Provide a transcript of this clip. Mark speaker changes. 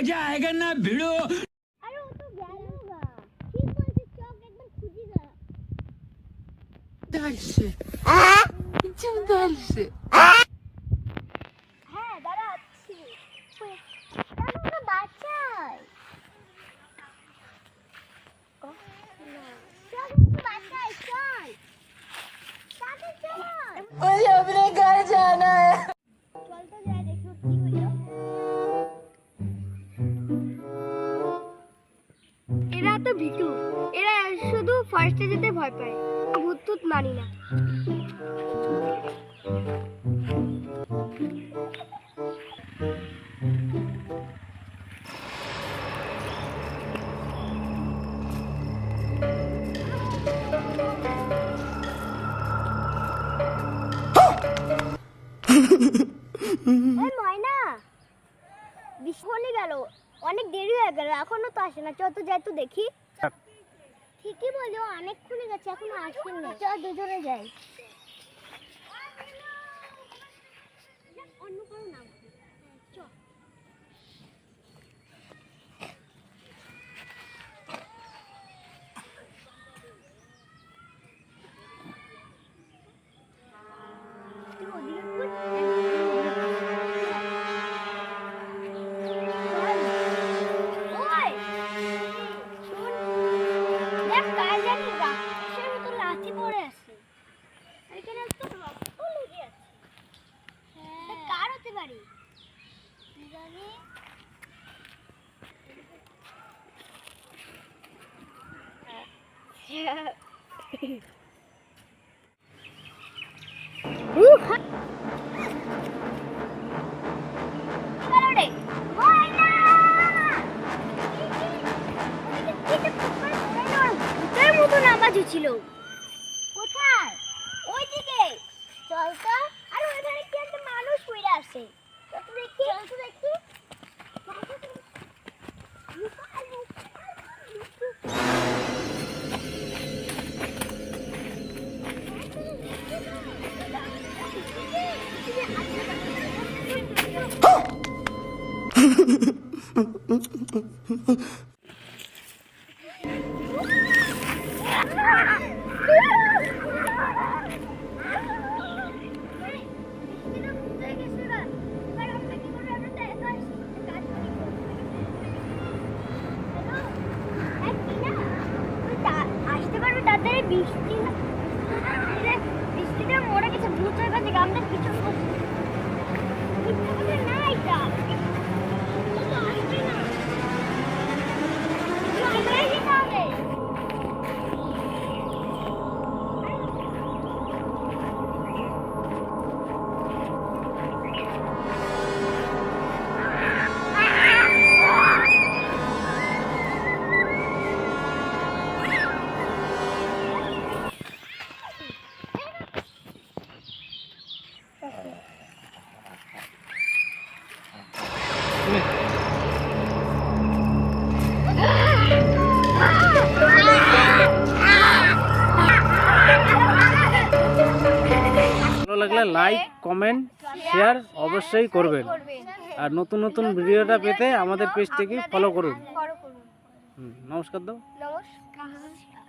Speaker 1: मजा आएगा ना भिड़ो।
Speaker 2: अरे वो तो गया ठीक बोलছিস চক একদম খুঁজি না
Speaker 3: Дальше. Идем дальше.
Speaker 2: হ্যাঁ দাঁড়াচ্ছি কেন তো বাচ্চাই চল একটু বাচ্চাই চল সাথে চল
Speaker 3: मुझे अपने घर जाना है।
Speaker 2: চল তো যাই দেখি কি হলো এরা তো ভীতু এরা শুধু ফার্স্টে যেতে ভয় পায় ভূত টুত মানি না ময়না বিস্ফোরণে গেল অনেক দেরি হয়ে গেল এখনো তো আসে না চল তো যাই তো দেখি ঠিকই বলি অনেকক্ষণই গেছে এখনো আসেনি না চল দুজনে যাই অন্য কারো নাম চল ছিল কোথায় ওইদিকে চল তো আর ওখানে কি একটা মানুষ পড়ে আছে চল তো দেখি চল তো দেখি বৃষ্টিটা মরে গেছে ভূত হয়ে গেছে আমাদের কিছু না এটা আসবে না আমরাই যেতে হবে
Speaker 4: ভালো লাগলে লাইক কমেন্ট শেয়ার অবশ্যই করবেন আর নতুন নতুন ভিডিওটা পেতে আমাদের পেজটিকে ফলো করুন। নমস্কার দাও।
Speaker 2: নমস্কার।